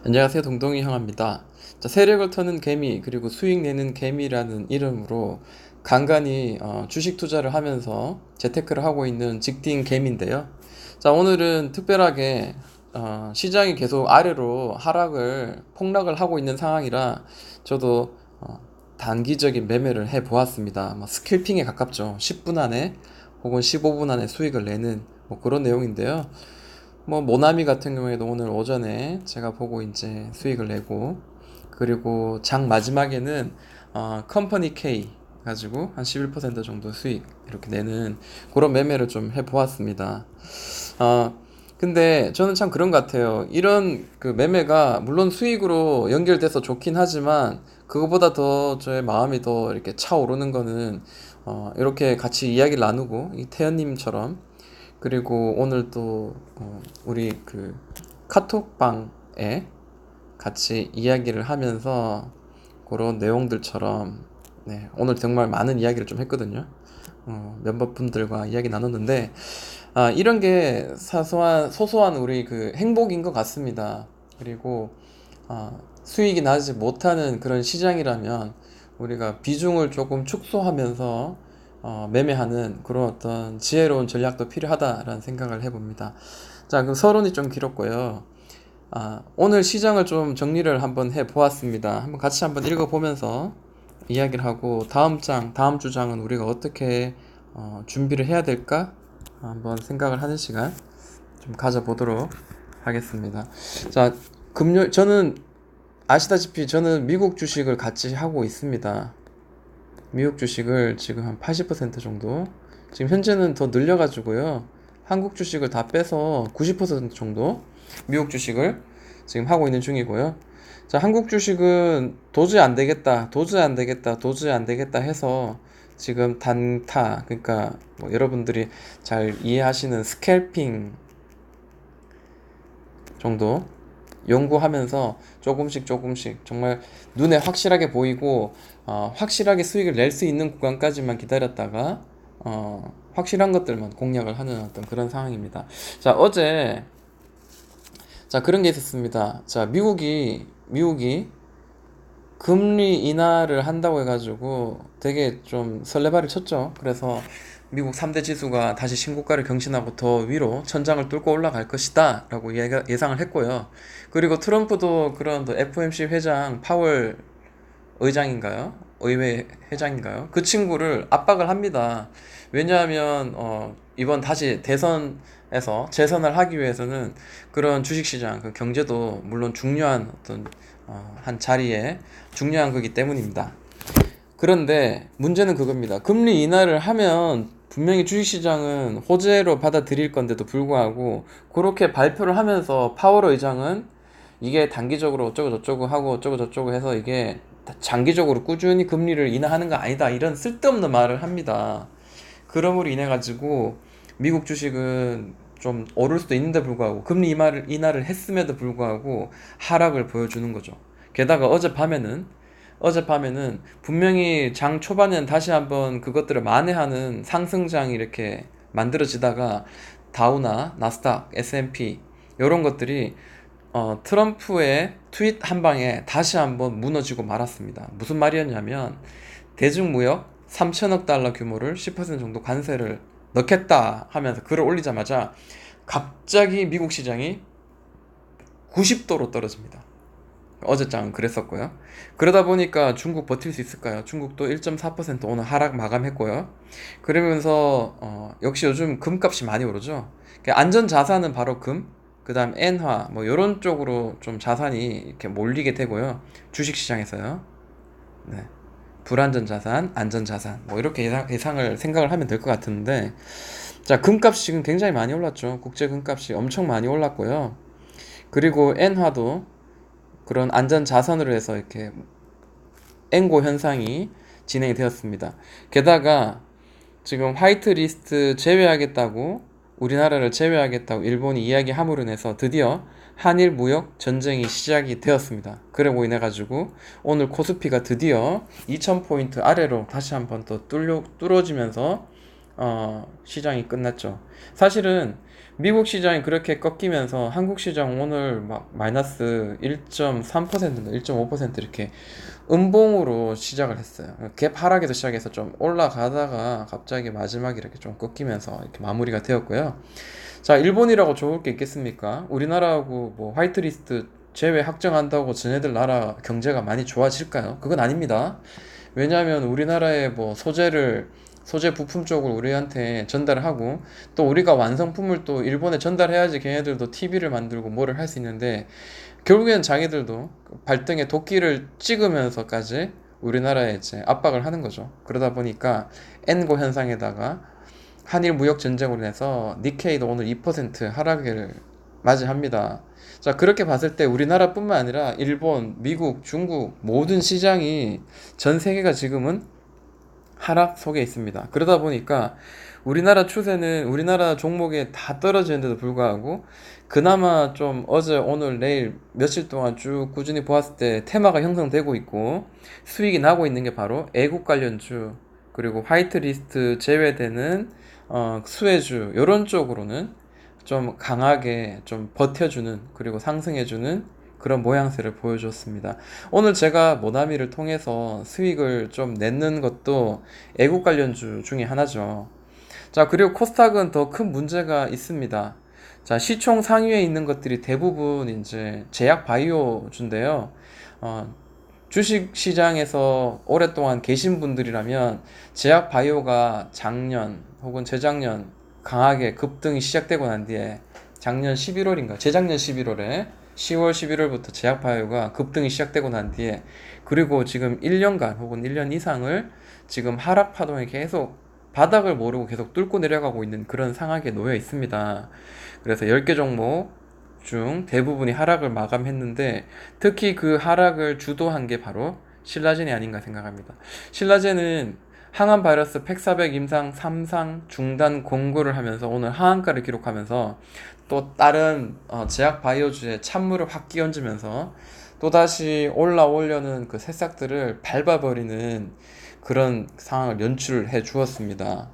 안녕하세요. 동동이 형입니다. 자, 세력을 터는 개미 그리고 수익 내는 개미라는 이름으로 간간히 주식 투자를 하면서 재테크를 하고 있는 직딩 개미인데요. 자, 오늘은 특별하게 시장이 계속 아래로 폭락을 하고 있는 상황이라 저도 단기적인 매매를 해 보았습니다. 스캘핑에 가깝죠. 10분 안에 혹은 15분 안에 수익을 내는 그런 내용인데요. 모나미 같은 경우에도 오늘 오전에 제가 보고 이제 수익을 내고, 그리고 장 마지막에는 컴퍼니 K 가지고 한 11% 정도 수익 이렇게 내는 그런 매매를 좀 해보았습니다. 어, 근데 저는 참 그런 것 같아요. 이런 그 매매가 물론 수익으로 연결돼서 좋긴 하지만 그거보다 더 저의 마음이 더 이렇게 차오르는 거는 이렇게 같이 이야기를 나누고 이 태연님처럼, 그리고 오늘 또 우리 그 카톡방에 같이 이야기를 하면서 그런 내용들처럼, 네, 오늘 정말 많은 이야기를 좀 했거든요. 멤버분들과 이야기 나눴는데 이런 게 소소한 우리 그 행복인 것 같습니다. 그리고 수익이 나지 못하는 그런 시장이라면 우리가 비중을 조금 축소하면서 매매하는 그런 어떤 지혜로운 전략도 필요하다라는 생각을 해봅니다. 자, 그럼 서론이 좀 길었고요. 오늘 시장을 좀 정리를 한번 해 보았습니다. 한번 같이 한번 읽어보면서 이야기를 하고, 다음 주장은 우리가 어떻게 준비를 해야 될까? 한번 생각을 하는 시간 좀 가져보도록 하겠습니다. 자, 저는 아시다시피 저는 미국 주식을 같이 하고 있습니다. 미국 주식을 지금 한 80% 정도, 지금 현재는 더 늘려가지고요, 한국 주식을 다 빼서 90% 정도 미국 주식을 지금 하고 있는 중이고요. 자, 한국 주식은 도저히 안 되겠다, 도저히 안 되겠다, 도저히 안 되겠다 해서 지금 단타, 그러니까 여러분들이 잘 이해하시는 스캘핑 정도 연구하면서 조금씩 정말 눈에 확실하게 보이고 확실하게 수익을 낼 수 있는 구간까지만 기다렸다가 확실한 것들만 공략을 하는 어떤 그런 상황입니다. 자, 어제 그런 게 있었습니다. 자, 미국이 금리 인하를 한다고 해가지고 되게 좀 설레발을 쳤죠. 그래서 미국 3대 지수가 다시 신고가를 경신하고 더 위로 천장을 뚫고 올라갈 것이다 라고 예상을 했고요. 그리고 트럼프도 그런 또 FOMC 회장 파월 의장인가요? 의회 회장인가요? 그 친구를 압박을 합니다. 왜냐하면 이번 다시 대선에서 재선을 하기 위해서는 그런 주식시장, 그 경제도 물론 중요한 어떤 한 자리에 중요한 거기 때문입니다. 그런데 문제는 그겁니다. 금리 인하를 하면 분명히 주식시장은 호재로 받아들일 건데도 불구하고 그렇게 발표를 하면서 파월 의장은 이게 단기적으로 어쩌고 저쩌고 하고 어쩌고 저쩌고 해서 이게 장기적으로 꾸준히 금리를 인하하는 거 아니다, 이런 쓸데없는 말을 합니다. 그러므로 인해 가지고 미국 주식은 좀 오를 수도 있는데 불구하고 금리 인하를 했음에도 불구하고 하락을 보여주는 거죠. 게다가 어젯밤에는 분명히 장 초반에는 다시 한번 그것들을 만회하는 상승장이 이렇게 만들어지다가 다우나 나스닥, S&P 이런 것들이 트럼프의 트윗 한 방에 다시 한번 무너지고 말았습니다. 무슨 말이었냐면 대중무역 3천억 달러 규모를 10% 정도 관세를 넣겠다 하면서 글을 올리자마자 갑자기 미국 시장이 90도로 떨어집니다. 어제장은 그랬었고요. 그러다 보니까 중국 버틸 수 있을까요? 중국도 1.4% 오늘 하락 마감했고요. 그러면서 역시 요즘 금값이 많이 오르죠. 안전 자산은 바로 금, 그다음 엔화 요런 쪽으로 좀 자산이 이렇게 몰리게 되고요. 주식 시장에서요. 네. 불안전 자산, 안전 자산 이렇게 예상을 생각을 하면 될 것 같은데, 자, 금값이 지금 굉장히 많이 올랐죠. 국제 금값이 엄청 많이 올랐고요. 그리고 엔화도 그런 안전 자산으로 해서 이렇게 앵고 현상이 진행이 되었습니다. 게다가 지금 화이트리스트 제외하겠다고, 우리나라를 제외하겠다고 일본이 이야기함으로 인해서 드디어 한일 무역 전쟁이 시작이 되었습니다. 그러고 인해 가지고 오늘 코스피가 드디어 2000포인트 아래로 다시 한번 또 뚫어지면서 시장이 끝났죠. 사실은 미국 시장이 그렇게 꺾이면서 한국 시장 오늘 막 마이너스 1.3%인가 1.5% 이렇게 음봉으로 시작을 했어요. 갭 하락에서 시작해서 좀 올라가다가 갑자기 마지막에 이렇게 좀 꺾이면서 이렇게 마무리가 되었고요. 자, 일본이라고 좋을 게 있겠습니까? 우리나라하고 뭐 화이트리스트 제외 확정한다고 쟤네들 나라 경제가 많이 좋아질까요? 그건 아닙니다. 왜냐하면 우리나라의 뭐 소재 부품 쪽을 우리한테 전달하고 또 우리가 완성품을 또 일본에 전달해야지 걔네들도 TV를 만들고 뭐를 할 수 있는데 결국에는 자기들도 발등에 도끼를 찍으면서까지 우리나라에 이제 압박을 하는 거죠. 그러다 보니까 엔고 현상에다가 한일 무역 전쟁으로 인해서 니케이도 오늘 2% 하락을 맞이합니다. 자, 그렇게 봤을 때 우리나라뿐만 아니라 일본, 미국, 중국 모든 시장이 전 세계가 지금은 하락 속에 있습니다. 그러다 보니까 우리나라 추세는 우리나라 종목에 다 떨어지는데도 불구하고 그나마 좀 어제, 오늘, 내일 며칠 동안 쭉 꾸준히 보았을 때 테마가 형성되고 있고 수익이 나고 있는 게 바로 애국 관련주 그리고 화이트리스트 제외되는 수혜주 이런 쪽으로는 좀 강하게 좀 버텨주는 그리고 상승해주는 그런 모양새를 보여줬습니다. 오늘 제가 모나미를 통해서 수익을 좀 내는 것도 애국 관련주 중에 하나죠. 자, 그리고 코스닥은 더 큰 문제가 있습니다. 자, 시총 상위에 있는 것들이 대부분 이제 제약 바이오주인데요. 어, 주식 시장에서 오랫동안 계신 분들이라면 제약 바이오가 작년 혹은 재작년 강하게 급등이 시작되고 난 뒤에 작년 11월인가 재작년 11월에 10월 11월부터 제약 바이오가 급등이 시작되고 난 뒤에 그리고 지금 1년간 혹은 1년 이상을 지금 하락 파동에 계속 바닥을 모르고 계속 뚫고 내려가고 있는 그런 상황에 놓여 있습니다. 그래서 10개 종목 중 대부분이 하락을 마감했는데 특히 그 하락을 주도한 게 바로 신라젠이 아닌가 생각합니다. 신라젠은 항암 바이러스 팩400 임상 3상 중단 공고를 하면서 오늘 하한가를 기록하면서 또 다른 제약 바이오주에 찬물을 확 끼얹으면서 또다시 올라오려는 그 새싹들을 밟아버리는 그런 상황을 연출해 주었습니다.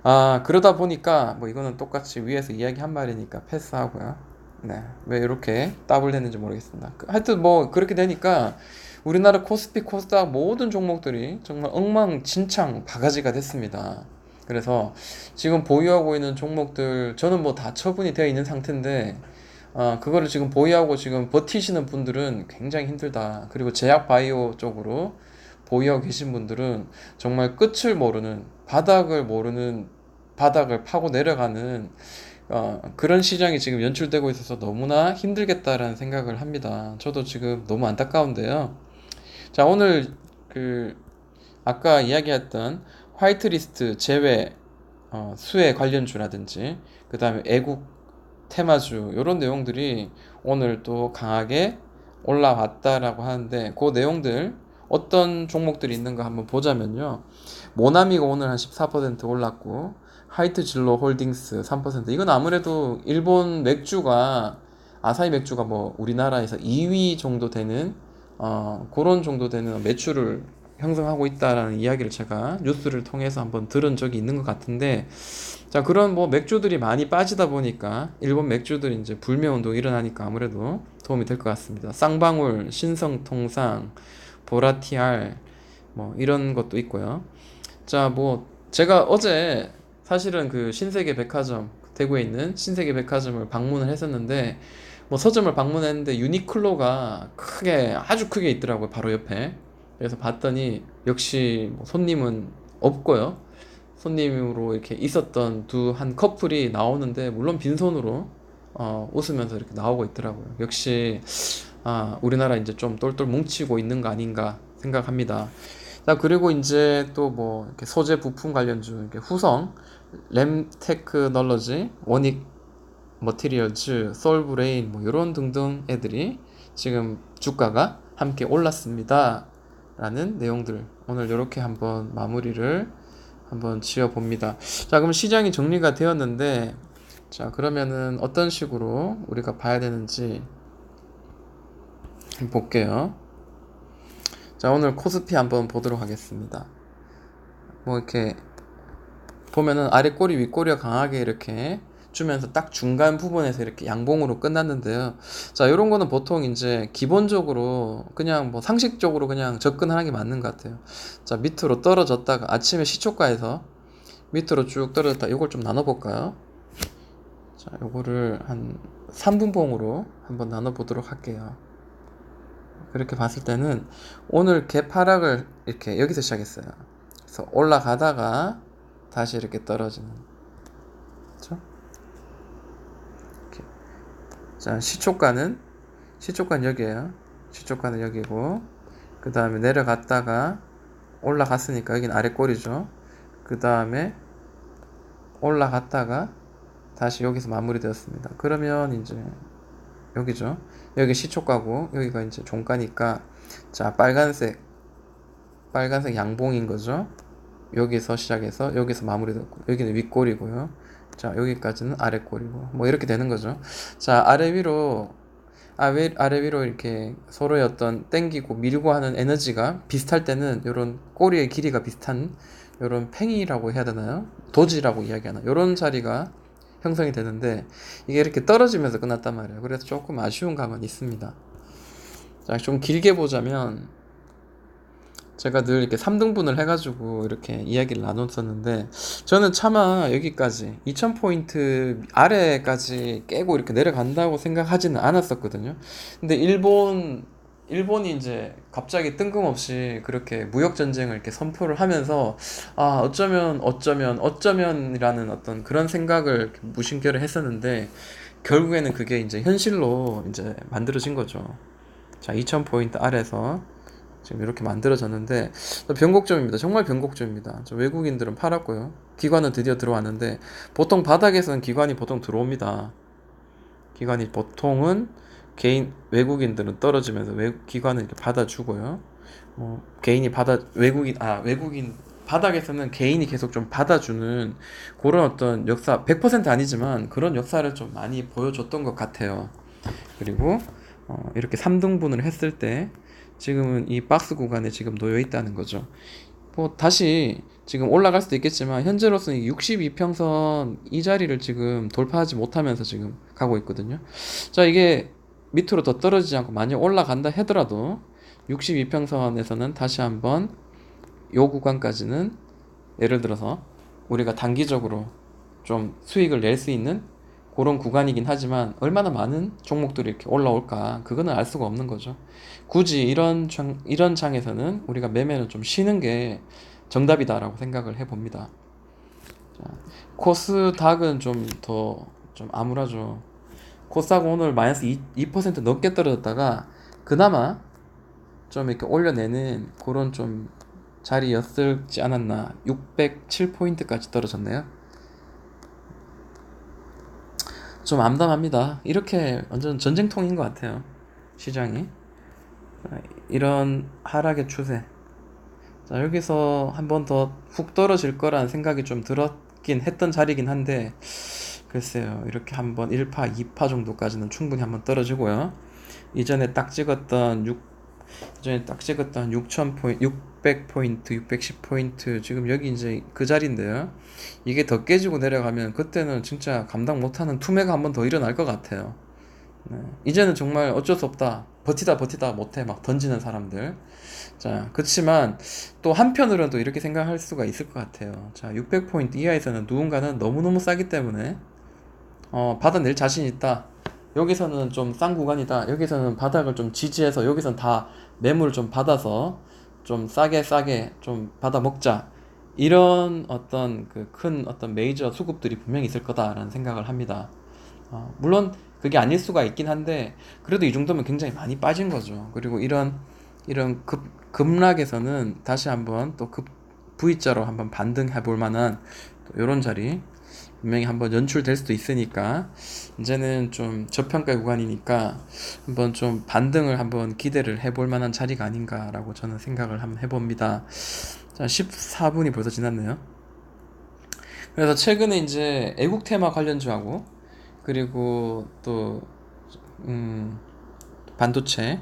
아, 그러다 보니까 뭐 이거는 똑같이 위에서 이야기한 말이니까 패스하고요. 네, 왜 이렇게 따블 됐는지 모르겠습니다. 하여튼 뭐 그렇게 되니까 우리나라 코스피, 코스닥 모든 종목들이 정말 엉망진창 바가지가 됐습니다. 그래서 지금 보유하고 있는 종목들 저는 뭐 다 처분이 되어 있는 상태인데 그거를 지금 보유하고 지금 버티시는 분들은 굉장히 힘들다. 그리고 제약 바이오 쪽으로 보유하고 계신 분들은 정말 끝을 모르는 바닥을 모르는 바닥을 파고 내려가는 그런 시장이 지금 연출되고 있어서 너무나 힘들겠다라는 생각을 합니다. 저도 지금 너무 안타까운데요. 자, 오늘 그 아까 이야기했던 화이트리스트 제외 수혜 관련주라든지 그 다음에 애국 테마주 이런 내용들이 오늘 또 강하게 올라왔다라고 하는데 그 내용들 어떤 종목들이 있는가 한번 보자면요. 모나미가 오늘 한 14% 올랐고 하이트진로 홀딩스 3%. 이건 아무래도 일본 맥주가 아사히 맥주가 뭐 우리나라에서 2위 정도 되는 그런 정도 되는 매출을 형성하고 있다라는 이야기를 제가 뉴스를 통해서 한번 들은 적이 있는 것 같은데 자, 그런 뭐 맥주들이 많이 빠지다 보니까 일본 맥주들이 이제 불매 운동이 일어나니까 아무래도 도움이 될 것 같습니다. 쌍방울, 신성통상, 보라티알 뭐 이런 것도 있고요. 자, 뭐 제가 어제 사실은 그 신세계 백화점 대구에 있는 신세계 백화점을 방문을 했었는데 뭐 서점을 방문했는데 유니클로가 크게 아주 크게 있더라고요. 바로 옆에. 그래서 봤더니 역시 뭐 손님은 없고요. 손님으로 이렇게 있었던 한 커플이 나오는데 물론 빈손으로 웃으면서 이렇게 나오고 있더라고요. 역시 우리나라 이제 좀 똘똘 뭉치고 있는 거 아닌가 생각합니다. 자, 그리고 이제 또 뭐 이렇게 소재 부품 관련주 이렇게 후성, 램테크놀로지, 원익 머티리얼즈, 솔브레인 뭐 이런 등등 애들이 지금 주가가 함께 올랐습니다. 라는 내용들 오늘 이렇게 한번 마무리를 한번 지어 봅니다. 자, 그럼 시장이 정리가 되었는데 자, 그러면은 어떤 식으로 우리가 봐야 되는지 볼게요. 자, 오늘 코스피 한번 보도록 하겠습니다. 뭐 이렇게 보면은 아래 꼬리 윗꼬리가 강하게 이렇게 주면서 딱 중간 부분에서 이렇게 양봉으로 끝났는데요. 자, 요런 거는 보통 이제 기본적으로 그냥 뭐 상식적으로 그냥 접근하는 게 맞는 것 같아요. 자, 밑으로 떨어졌다가 아침에 시초가에서 밑으로 쭉 떨어졌다. 요걸 좀 나눠볼까요? 자, 요거를 한 3분봉으로 한번 나눠보도록 할게요. 그렇게 봤을 때는 오늘 갭 하락을 이렇게 여기서 시작했어요. 그래서 올라가다가 다시 이렇게 떨어지는. 그렇죠? 이렇게. 자, 시초가는 여기에요. 시초가는 여기고, 그 다음에 내려갔다가 올라갔으니까 여기는 아래 꼬리죠. 그 다음에 올라갔다가 다시 여기서 마무리되었습니다. 그러면 이제 여기죠. 여기 시초가고 여기가 이제 종가니까, 자, 빨간색 양봉인 거죠. 여기서 시작해서 여기서 마무리됐고, 여기는 윗꼬리고요. 자, 여기까지는 아래꼬리고, 뭐 이렇게 되는 거죠. 자, 아래 위로 이렇게 서로의 어떤 땡기고 밀고 하는 에너지가 비슷할 때는 요런 꼬리의 길이가 비슷한 요런 팽이라고 해야 되나요? 도지라고 이야기하나? 요런 자리가 형성이 되는데, 이게 이렇게 떨어지면서 끝났단 말이에요. 그래서 조금 아쉬운 감은 있습니다. 자, 좀 길게 보자면, 제가 늘 이렇게 3등분을 해가지고 이렇게 이야기를 나눴었는데, 저는 차마 여기까지 2000포인트 아래까지 깨고 이렇게 내려간다고 생각하지는 않았었거든요. 근데 일본이 이제 갑자기 뜬금없이 그렇게 무역 전쟁을 이렇게 선포를 하면서, 아, 어쩌면이라는 어떤 그런 생각을 이렇게 무심결에 했었는데, 결국에는 그게 이제 현실로 이제 만들어진 거죠. 자, 2000포인트 아래서 지금 이렇게 만들어졌는데, 변곡점입니다. 정말 변곡점입니다. 저 외국인들은 팔았고요. 기관은 드디어 들어왔는데, 보통 바닥에서는 기관이 보통 들어옵니다. 기관이 보통은 외국인들은 떨어지면서 기관은 이렇게 받아주고요. 외국인 바닥에서는 개인이 계속 좀 받아주는 그런 어떤 역사, 100% 아니지만 그런 역사를 좀 많이 보여줬던 것 같아요. 그리고 이렇게 3등분을 했을 때 지금은 이 박스 구간에 지금 놓여 있다는 거죠. 뭐 다시 지금 올라갈 수도 있겠지만 현재로서는 62평선 이 자리를 지금 돌파하지 못하면서 지금 가고 있거든요. 자, 이게 밑으로 더 떨어지지 않고 만약 올라간다 하더라도 62평선에서는 다시 한번 요 구간까지는, 예를 들어서 우리가 단기적으로 좀 수익을 낼 수 있는 그런 구간이긴 하지만, 얼마나 많은 종목들이 이렇게 올라올까, 그거는 알 수가 없는 거죠. 굳이 이런 장에서는 우리가 매매는 좀 쉬는 게 정답이다라고 생각을 해봅니다. 자, 코스닥은 좀 더 좀 암울하죠. 코스닥은 오늘 마이너스 2% 넘게 떨어졌다가 그나마 좀 이렇게 올려내는 그런 좀 자리였을지 않았나. 607포인트까지 떨어졌네요. 좀 암담합니다. 이렇게 완전 전쟁통인 것 같아요, 시장이. 이런 하락의 추세. 자, 여기서 한 번 더 훅 떨어질 거라는 생각이 좀 들었긴 했던 자리긴 한데, 글쎄요, 이렇게 한번 1파, 2파 정도까지는 충분히 한번 떨어지고요. 이전에 딱 찍었던 6000포인트, 600포인트, 610포인트, 지금 여기 이제 그 자리인데요. 이게 더 깨지고 내려가면 그때는 진짜 감당 못하는 투매가 한 번 더 일어날 것 같아요. 네. 이제는 정말 어쩔 수 없다. 버티다 못해 막 던지는 사람들. 자, 그렇지만 또 한편으로는 또 이렇게 생각할 수가 있을 것 같아요. 자, 600포인트 이하에서는 누군가는 너무너무 싸기 때문에 받아낼 자신 있다. 여기서는 좀 싼 구간이다. 여기서는 바닥을 좀 지지해서 여기서는 다 매물 좀 받아서 좀 싸게 좀 받아 먹자. 이런 어떤 그 큰 어떤 메이저 수급들이 분명히 있을 거다라는 생각을 합니다. 물론 그게 아닐 수가 있긴 한데, 그래도 이 정도면 굉장히 많이 빠진 거죠. 그리고 이런 급락에서는 다시 한번 또 V자로 한번 반등해 볼 만한 또 이런 자리 분명히 한번 연출될 수도 있으니까, 이제는 좀 저평가 구간이니까 한번 좀 반등을 한번 기대를 해볼 만한 자리가 아닌가라고 저는 생각을 한번 해봅니다. 자, 14분이 벌써 지났네요. 그래서 최근에 이제 애국 테마 관련주하고, 그리고 또 반도체,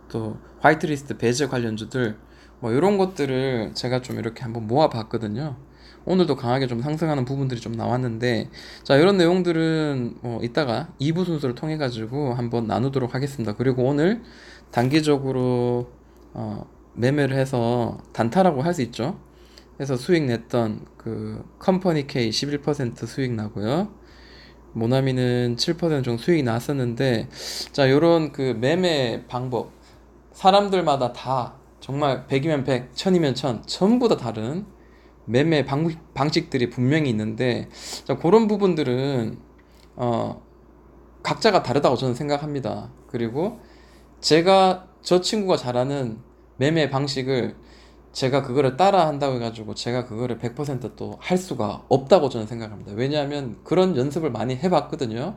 또 화이트리스트 배제 관련주들, 뭐 이런 것들을 제가 좀 이렇게 한번 모아봤거든요. 오늘도 강하게 좀 상승하는 부분들이 좀 나왔는데, 자, 이런 내용들은 이따가 2부 순서를 통해 가지고 한번 나누도록 하겠습니다. 그리고 오늘 단기적으로 매매를 해서 단타라고 할 수 있죠. 해서 수익 냈던 그 컴퍼니 K 11% 수익 나고요. 모나미는 7% 정도 수익이 났었는데, 자, 요런 그 매매 방법, 사람들마다 다 정말 100이면 100, 1000이면 1000, 전부 다 다른 매매 방식들이 분명히 있는데, 자, 그런 부분들은 어, 각자가 다르다고 저는 생각합니다. 그리고 제가 저 친구가 잘하는 매매 방식을 제가 그거를 따라 한다고 해가지고 제가 그거를 100%또 할 수가 없다고 저는 생각합니다. 왜냐하면 그런 연습을 많이 해봤거든요.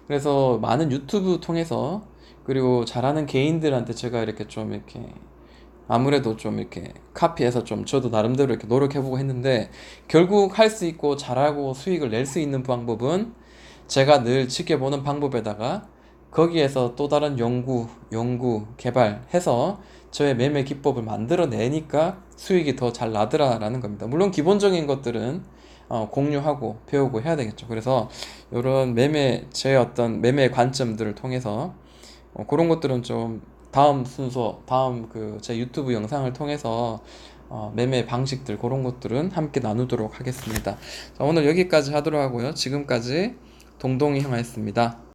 그래서 많은 유튜브 통해서, 그리고 잘하는 개인들한테 제가 이렇게 좀 이렇게 아무래도 좀 이렇게 카피해서 좀 저도 나름대로 이렇게 노력해보고 했는데, 결국 할 수 있고 잘하고 수익을 낼 수 있는 방법은 제가 늘 지켜보는 방법에다가 거기에서 또 다른 개발해서 저의 매매 기법을 만들어내니까 수익이 더 잘 나더라라는 겁니다. 물론 기본적인 것들은 공유하고 배우고 해야 되겠죠. 그래서 이런 제 어떤 매매 관점들을 통해서 그런 것들은 좀 다음 순서, 다음 그 제 유튜브 영상을 통해서 매매 방식들 그런 것들은 함께 나누도록 하겠습니다. 자, 오늘 여기까지 하도록 하고요. 지금까지 동동이 형아였습니다.